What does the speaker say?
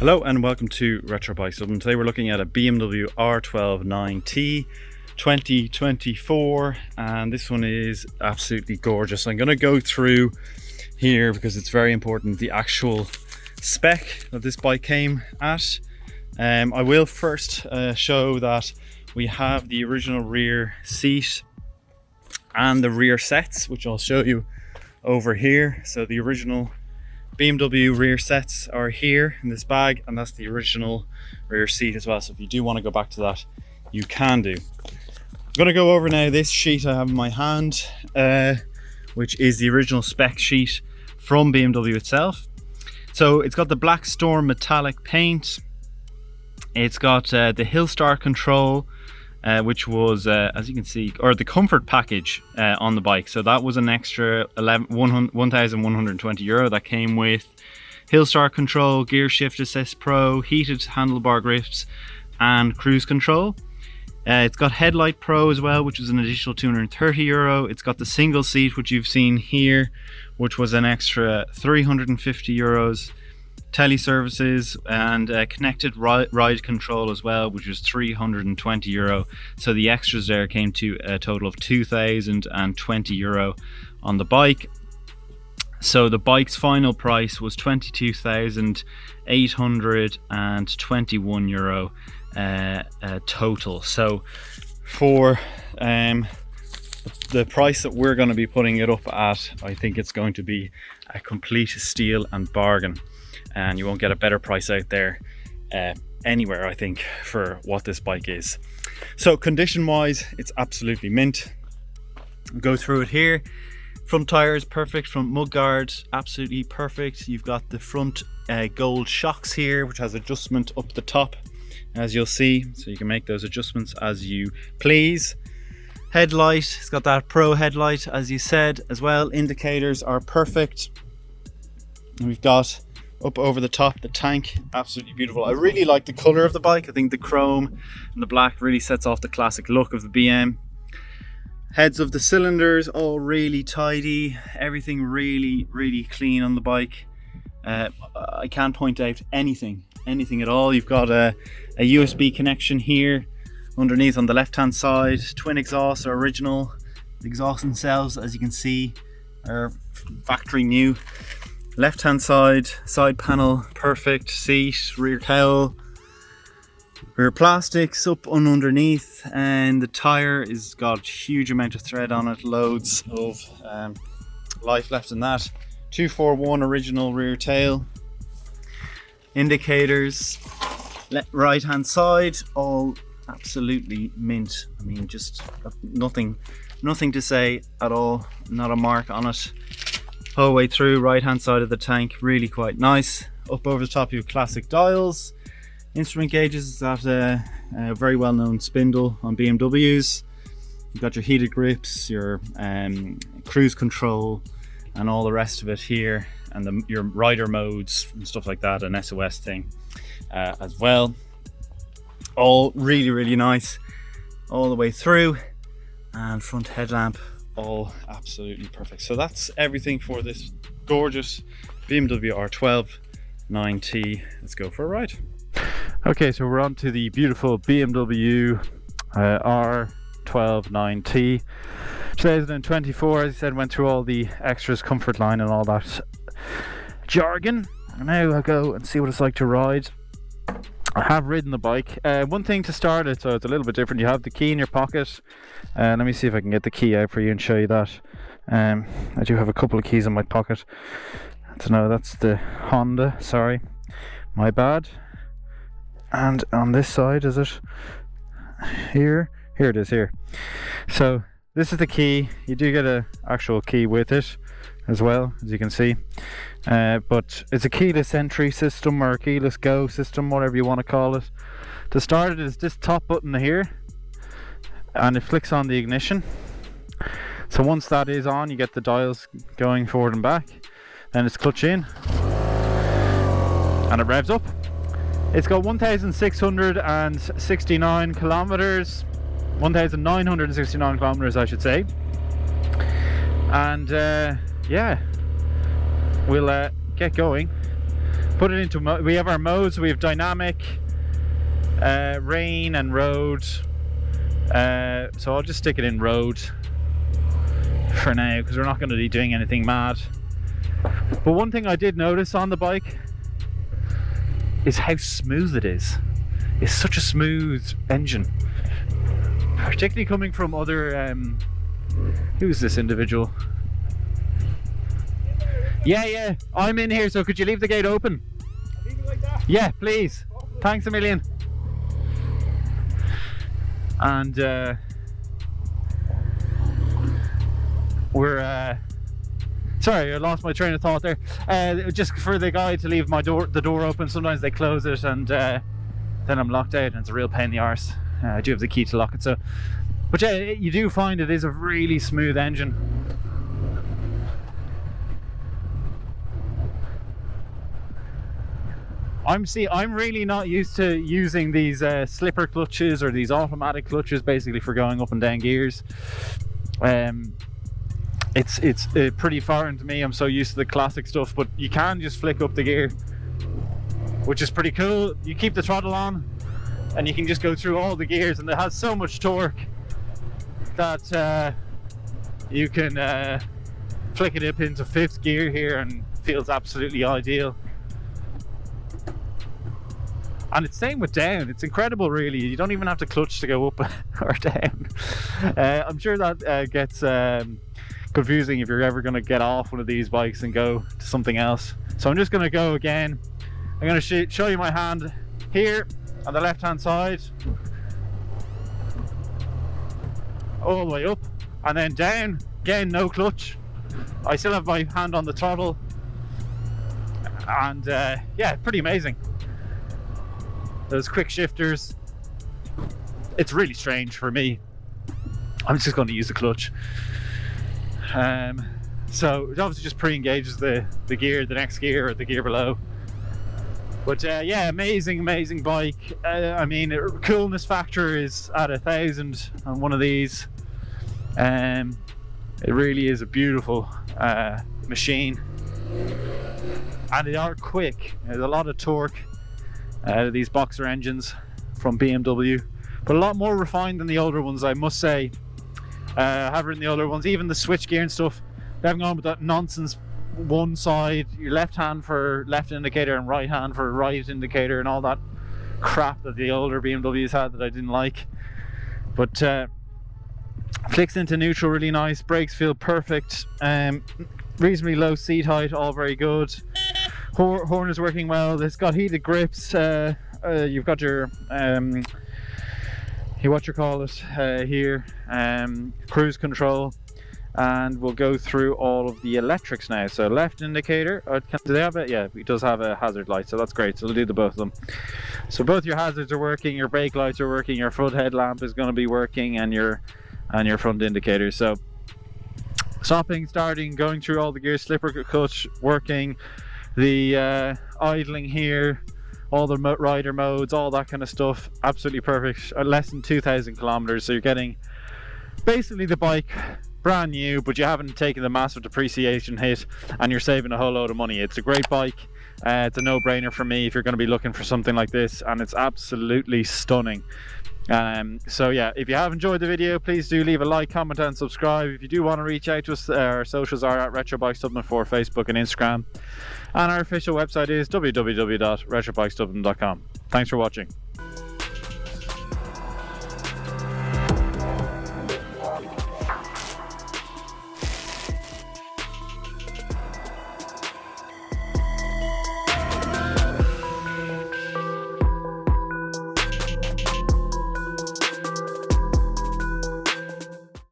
Hello and welcome to Retro Bikes Dublin. Today we're looking at a BMW R12 nineT 2024 and this one is absolutely gorgeous. I'm going to go through here because it's very important the actual spec that this bike came at. I will first show that we have the original rear seat and the rear sets, which I'll show you over here. So the original BMW rear sets are here in this bag, and that's the original rear seat as well. So if you do want to go back to that, you can do. I'm going to go over now this sheet I have in my hand, which is the original spec sheet from BMW itself. So it's got the Black Storm metallic paint. It's got the Hill Start control, which was, as you can see, or the comfort package on the bike. So that was an extra 1,120 euro. That came with Hill Start control, gear shift assist pro, heated handlebar grips, and cruise control. It's got headlight pro as well, which was an additional 230 euro. It's got the single seat, which you've seen here, which was an extra 350 euros. Tele services and connected ride control as well, which was 320 euro. So the extras there came to a total of 2,020 euro on the bike. So the bike's final price was 22,821 euro total. So for the price that we're going to be putting it up at, I think it's going to be a complete steal and bargain. And you won't get a better price out there anywhere, I think, for what this bike is. So condition wise, it's absolutely mint. I'll go through it here. Front tires perfect, front mudguard absolutely perfect. You've got the front gold shocks here, which has adjustment up the top, as you'll see, so you can make those adjustments as you please. Headlight, it's got that pro headlight, as you said, as well. Indicators are perfect. And we've got up over the top the tank, absolutely beautiful. I really like the color of the bike. I think the chrome and the black really sets off the classic look of the BM. Heads of the cylinders all really tidy, everything really clean on the bike. I can't point out anything at all. You've got a USB connection here underneath on the left hand side. Twin exhausts are original. The exhaust themselves, as you can see, are factory new. Left hand side panel perfect. Seat, rear cowl, rear plastics up and underneath, and the tire is got huge amount of thread on it, loads of life left in that. 241 original rear tail. Indicators right hand side, all absolutely mint. I mean, just nothing to say at all, not a mark on it. Whole way through, right hand side of the tank, really quite nice. Up over the top you have classic dials. Instrument gauges, that a very well known spindle on BMWs. You've got your heated grips, your cruise control and all the rest of it here, and your rider modes and stuff like that, an SOS thing as well. All really nice all the way through, and front headlamp all absolutely perfect. So that's everything for this gorgeous BMW R12 nineT. Let's go for a ride. Okay, so we're on to the beautiful BMW R12 nineT 2024. As I said, went through all the extras, comfort line and all that jargon. And now I'll go and see what it's like to ride. I have ridden the bike. One thing to start it, so it's a little bit different. You have the key in your pocket. Let me see if I can get the key out for you and show you that. I do have a couple of keys in my pocket. So no, that's the Honda, sorry, my bad. And on this side, is it here? Here it is here. So this is the key. You do get an actual key with it as well, as you can see. But it's a keyless entry system or a keyless go system, whatever you want to call it. To start it is this top button here, and it flicks on the ignition. So once that is on, you get the dials going forward and back. Then it's clutch in and it revs up. It's got 1,669 kilometers, 1,969 kilometers I should say. And yeah, we'll get going. put it into we have our modes. We have dynamic, rain and road. So I'll just stick it in road for now because we're not going to be doing anything mad. But one thing I did notice on the bike is how smooth it is. It's such a smooth engine, particularly coming from other who's this individual? Yeah, I'm in here, so could you leave the gate open? Leave it like that? Yeah, please. Thanks a million. And we're sorry, I lost my train of thought there. Just for the guy to leave the door open. Sometimes they close it, and then I'm locked out, and it's a real pain in the arse. I do have the key to lock it, so. But yeah, you do find it is a really smooth engine. I'm really not used to using these slipper clutches or these automatic clutches, basically for going up and down gears. It's pretty foreign to me. I'm so used to the classic stuff, but you can just flick up the gear, which is pretty cool. You keep the throttle on and you can just go through all the gears, and it has so much torque that you can flick it up into 5th gear here, and feels absolutely ideal. And it's same with down. It's incredible, really. You don't even have to clutch to go up or down. I'm sure that gets confusing if you're ever going to get off one of these bikes and go to something else. So I'm just going to go again. I'm going to show you my hand here on the left hand side, all the way up, and then down. Again, no clutch. I still have my hand on the throttle, and yeah, pretty amazing. Those quick shifters, it's really strange for me. I'm just going to use the clutch. So it obviously just pre-engages the gear, the next gear or the gear below. But yeah, amazing bike. I mean, coolness factor is at 1,000 on one of these. It really is a beautiful machine, and they are quick. There's a lot of torque out of these boxer engines from BMW, but a lot more refined than the older ones, I must say. Have ridden the older ones, even the switch gear and stuff. They haven't gone with that nonsense one side, your left hand for left indicator and right hand for right indicator, and all that crap that the older BMWs had that I didn't like. But flicks into neutral really nice. Brakes feel perfect. Reasonably low seat height, all very good. Horn is working well. It's got heated grips. You've got your here, cruise control, and we'll go through all of the electrics now. So left indicator, do they have it? Yeah, it does have a hazard light, so that's great. So we'll do both of them. So both your hazards are working, your brake lights are working, your front headlamp is going to be working, and your front indicators. So stopping, starting, going through all the gears, slipper clutch working, the idling here, all the rider modes, all that kind of stuff, absolutely perfect. Less than 2,000 kilometers, so you're getting basically the bike brand new, but you haven't taken the massive depreciation hit, and you're saving a whole load of money. It's a great bike. It's a no-brainer for me if you're going to be looking for something like this, and it's absolutely stunning. So yeah, if you have enjoyed the video, please do leave a like, comment and subscribe. If you do want to reach out to us, our socials are at Retro Bikes Dublin for Facebook and Instagram, and our official website is www.retrobikesdublin.com. Thanks for watching.